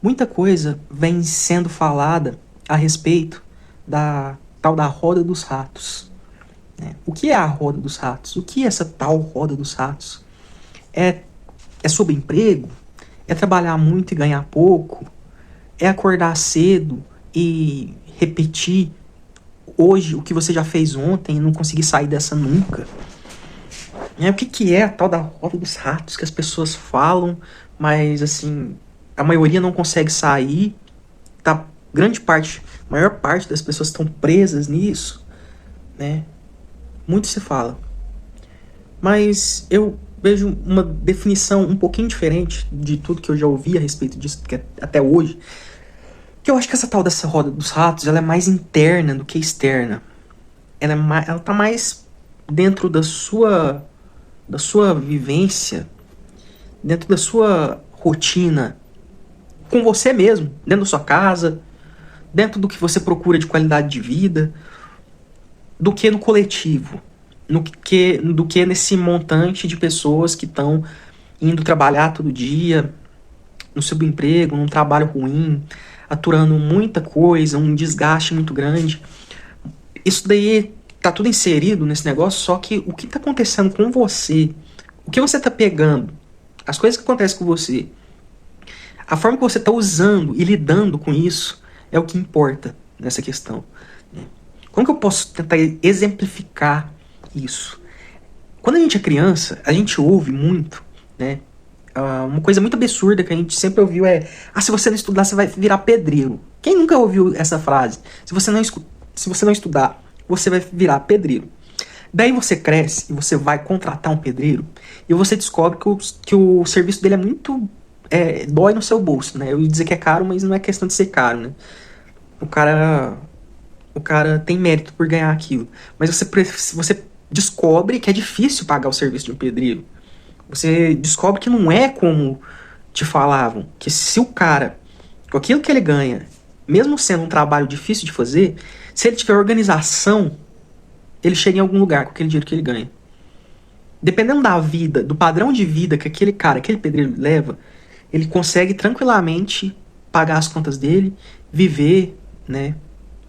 Muita coisa vem sendo falada a respeito da tal da roda dos ratos, né? O que é a roda dos ratos? O que é essa tal roda dos ratos? É, é sobre emprego? É trabalhar muito e ganhar pouco? É acordar cedo e repetir hoje o que você já fez ontem e não conseguir sair dessa nunca? O que que é a tal da roda dos ratos que as pessoas falam, mas assim, a maioria não consegue sair, tá? Grande parte, a maior parte das pessoas estão presas nisso, né? Muito se fala. Mas eu vejo uma definição um pouquinho diferente de tudo que eu já ouvi a respeito disso até hoje. Que eu acho que essa tal dessa roda dos ratos, ela é mais interna do que externa. Ela tá mais dentro da sua vivência, dentro da sua rotina, com você mesmo, dentro da sua casa, dentro do que você procura de qualidade de vida, do que no coletivo, do que nesse montante de pessoas que estão indo trabalhar todo dia, no subemprego, num trabalho ruim, aturando muita coisa, um desgaste muito grande. Isso daí tá tudo inserido nesse negócio, só que o que tá acontecendo com você, o que você tá pegando, as coisas que acontecem com você, a forma que você tá usando e lidando com isso é o que importa nessa questão. Como que eu posso tentar exemplificar isso? Quando a gente é criança, a gente ouve muito, né? Uma coisa muito absurda que a gente sempre ouviu é: ah, se você não estudar, você vai virar pedreiro. Quem nunca ouviu essa frase? Se você não estudar, você vai virar pedreiro. Daí você cresce e você vai contratar um pedreiro e você descobre que o serviço dele é muito... dói no seu bolso, né? Eu ia dizer que é caro, mas não é questão de ser caro, né? O cara, o cara tem mérito por ganhar aquilo. Mas você descobre que é difícil pagar o serviço de um pedreiro. Você descobre que não é como te falavam. Que se o cara, com aquilo que ele ganha, mesmo sendo um trabalho difícil de fazer, se ele tiver organização, ele chega em algum lugar com aquele dinheiro que ele ganha. Dependendo da vida, do padrão de vida que aquele cara, aquele pedreiro leva, ele consegue tranquilamente pagar as contas dele, viver, né?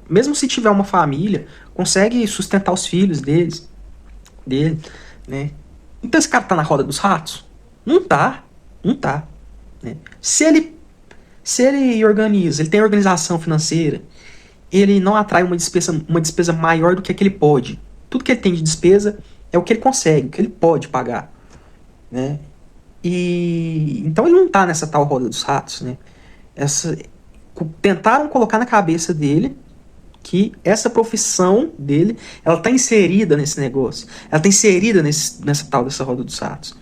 Mesmo se tiver uma família, consegue sustentar os filhos dele, né? Então esse cara tá na roda dos ratos? Não tá, não tá, né? Se ele organiza, ele tem organização financeira, ele não atrai uma despesa maior do que ele pode. Tudo que ele tem de despesa é o que ele consegue, o que ele pode pagar, né? E então ele não tá nessa tal roda dos ratos, né? Tentaram colocar na cabeça dele que essa profissão dele, ela tá inserida nesse negócio. Ela tá inserida nessa tal dessa roda dos ratos.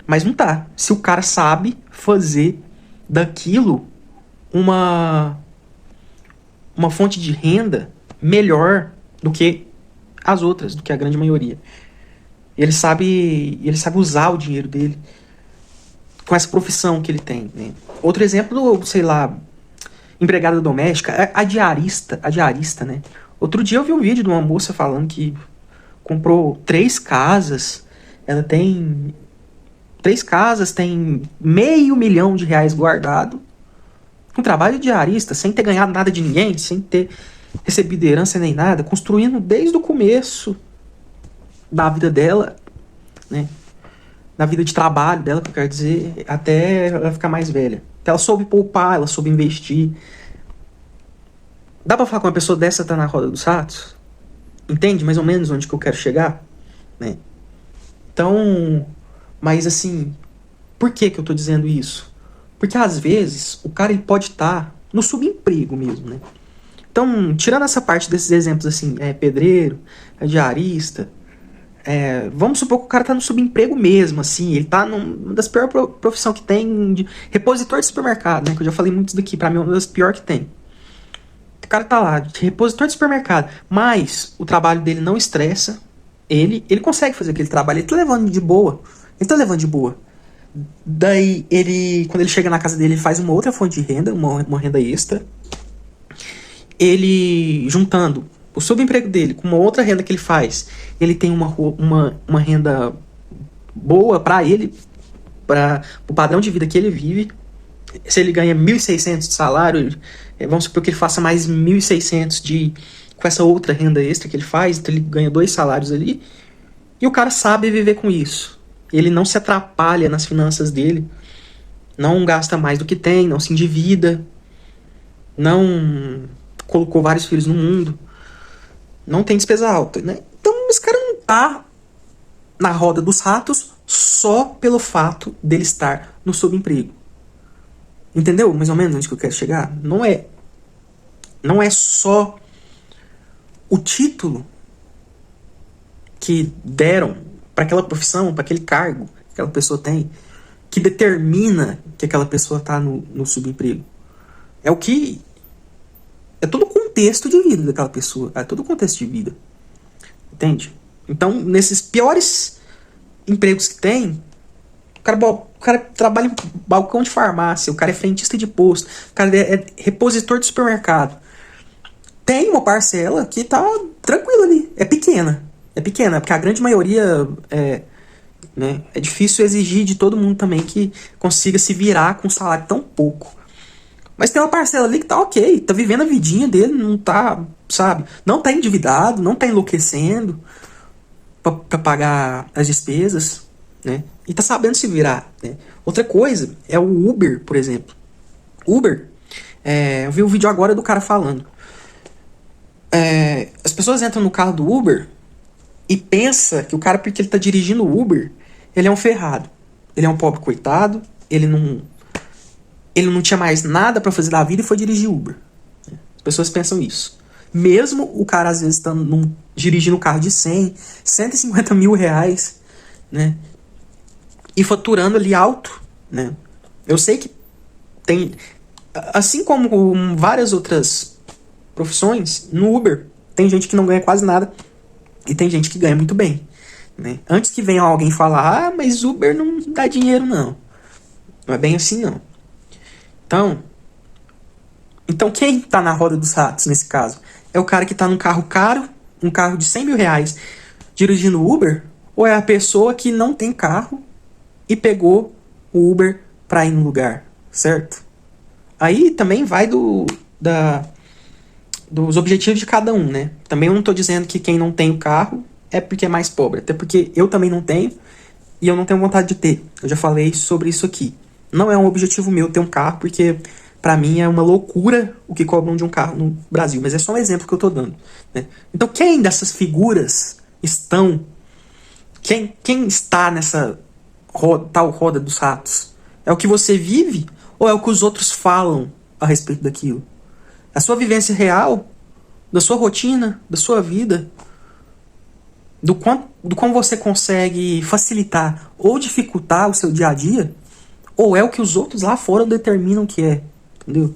Mas não tá. Se o cara sabe fazer daquilo uma fonte de renda melhor do que as outras, do que a grande maioria. Ele sabe usar o dinheiro dele com essa profissão que ele tem, né? Outro exemplo, sei lá, empregada doméstica, a diarista, né? Outro dia eu vi um vídeo de uma moça falando que comprou 3 casas, ela tem 3 casas, tem R$ 500.000 guardado, com trabalho de diarista, sem ter ganhado nada de ninguém, sem ter recebido herança nem nada, construindo desde o começo da vida dela, né? Na vida de trabalho dela, que eu quero dizer, até ela ficar mais velha. Então ela soube poupar, ela soube investir. Dá pra falar que uma pessoa dessa tá na roda dos ratos? Entende mais ou menos onde que eu quero chegar? Né? Então, mas assim, por que eu tô dizendo isso? Porque às vezes o cara ele pode estar no subemprego mesmo, né? Então, tirando essa parte desses exemplos assim, pedreiro, diarista, vamos supor que o cara tá no subemprego mesmo, assim, ele tá numa das piores profissões que tem, de repositor de supermercado, né? Que eu já falei muito isso daqui, pra mim é uma das piores que tem. O cara tá lá, de repositor de supermercado, mas o trabalho dele não estressa ele consegue fazer aquele trabalho, ele tá levando de boa. Ele tá levando de boa. Daí, quando ele chega na casa dele, ele faz uma outra fonte de renda, uma renda extra. Ele, juntando o subemprego dele com uma outra renda que ele faz, ele tem uma renda boa pra ele, para o padrão de vida que ele vive. Se ele ganha 1.600 de salário, vamos supor que ele faça mais 1.600 com essa outra renda extra que ele faz, então ele ganha 2 salários ali, e o cara sabe viver com isso. Ele não se atrapalha nas finanças dele, não gasta mais do que tem, não se endivida, não colocou vários filhos no mundo, não tem despesa alta, né? Então esse cara não tá na roda dos ratos só pelo fato dele estar no subemprego. Entendeu mais ou menos onde que eu quero chegar? Não é só o título que deram para aquela profissão, para aquele cargo que aquela pessoa tem, que determina que aquela pessoa está no subemprego. É todo o contexto de vida daquela pessoa. É todo o contexto de vida. Entende? Então, nesses piores empregos que tem, o cara trabalha em balcão de farmácia, o cara é frentista de posto, o cara é repositor de supermercado. Tem uma parcela que tá tranquila ali. É pequena, porque a grande maioria né, é difícil exigir de todo mundo também que consiga se virar com um salário tão pouco. Mas tem uma parcela ali que tá ok, tá vivendo a vidinha dele, não tá, sabe? Não tá endividado, não tá enlouquecendo pra pagar as despesas, né? E tá sabendo se virar, né? Outra coisa é o Uber, por exemplo. Uber, eu vi um vídeo agora do cara falando. As pessoas entram no carro do Uber e pensam que o cara, porque ele tá dirigindo o Uber, ele é um ferrado. Ele é um pobre coitado, ele não tinha mais nada pra fazer da vida e foi dirigir Uber. As pessoas pensam isso. Mesmo o cara, às vezes, dirigindo um carro de 100, 150 mil reais, né? E faturando ali alto, né? Eu sei que tem... Assim como várias outras profissões, no Uber tem gente que não ganha quase nada e tem gente que ganha muito bem, né? Antes que venha alguém falar, mas Uber não dá dinheiro, não. Não é bem assim, não. Então quem tá na roda dos ratos nesse caso? É o cara que tá num carro caro, um carro de 100 mil reais, dirigindo Uber? Ou é a pessoa que não tem carro e pegou o Uber pra ir no lugar, certo? Aí também vai dos objetivos de cada um, né? Também eu não tô dizendo que quem não tem o carro é porque é mais pobre, até porque eu também não tenho e eu não tenho vontade de ter. Eu já falei sobre isso aqui. Não é um objetivo meu ter um carro, porque pra mim é uma loucura o que cobram de um carro no Brasil. Mas é só um exemplo que eu tô dando, né? Então quem dessas figuras estão... Quem está nessa tal roda dos ratos? É o que você vive ou é o que os outros falam a respeito daquilo? A sua vivência real, da sua rotina, da sua vida, do quão você consegue facilitar ou dificultar o seu dia a dia, ou é o que os outros lá fora determinam que é, entendeu?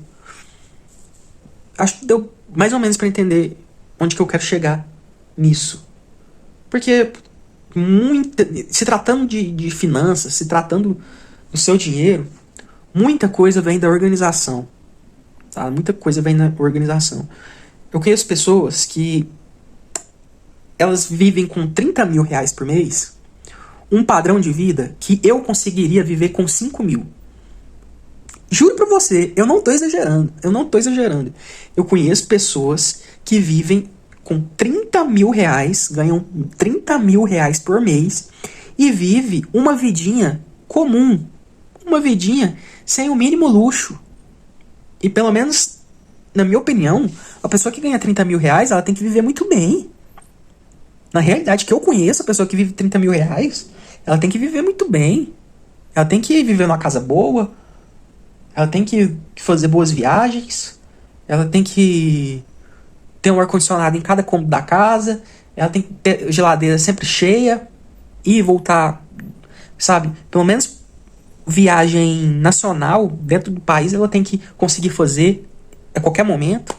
Acho que deu mais ou menos pra entender onde que eu quero chegar nisso. Porque se tratando de finanças, se tratando do seu dinheiro, muita coisa vem da organização. Tá? Muita coisa vem da organização. Eu conheço pessoas que elas vivem com 30 mil reais por mês, um padrão de vida que eu conseguiria viver com 5 mil. Juro pra você, eu não tô exagerando. Eu conheço pessoas que vivem com 30 mil reais, ganham 30 mil reais por mês e vive uma vidinha comum. Uma vidinha sem o mínimo luxo. E pelo menos, na minha opinião, a pessoa que ganha 30 mil reais, ela tem que viver muito bem. Na realidade, que eu conheço, a pessoa que vive 30 mil reais, ela tem que viver muito bem. Ela tem que viver numa casa boa. Ela tem que fazer boas viagens. Ela tem que ter um ar-condicionado em cada cômodo da casa. Ela tem que ter geladeira sempre cheia. Ir e voltar, sabe? Pelo menos viagem nacional dentro do país ela tem que conseguir fazer a qualquer momento.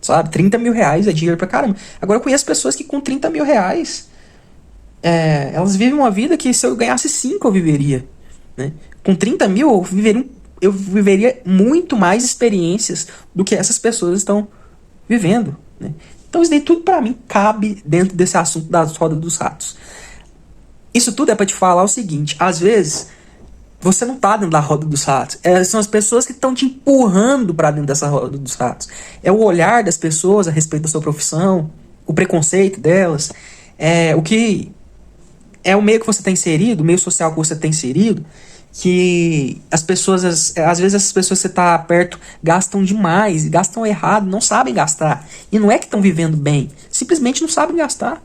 Sabe? 30 mil reais é dinheiro pra caramba. Agora eu conheço pessoas que com 30 mil reais elas vivem uma vida que se eu ganhasse 5 eu viveria, né? Com 30 mil eu viveria muito mais experiências do que essas pessoas estão vivendo, né? Então isso daí tudo pra mim cabe dentro desse assunto das rodas dos ratos. Isso tudo é pra te falar o seguinte: às vezes Você não tá dentro da roda dos ratos. São as pessoas que estão te empurrando para dentro dessa roda dos ratos. É o olhar das pessoas a respeito da sua profissão, o preconceito delas, o que é o meio que você está inserido, o meio social que você está inserido, que as pessoas, às vezes essas pessoas que você está perto gastam demais, gastam errado, não sabem gastar. E não é que estão vivendo bem, simplesmente não sabem gastar,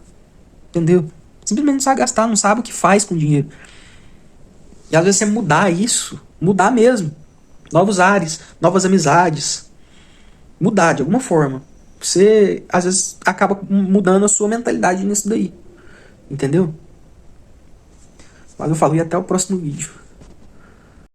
entendeu? Simplesmente não sabe gastar, não sabe o que faz com o dinheiro. E às vezes você mudar isso, mudar mesmo, novos ares, novas amizades, mudar de alguma forma. Você às vezes acaba mudando a sua mentalidade nisso daí, entendeu? Mas eu falo, e até o próximo vídeo.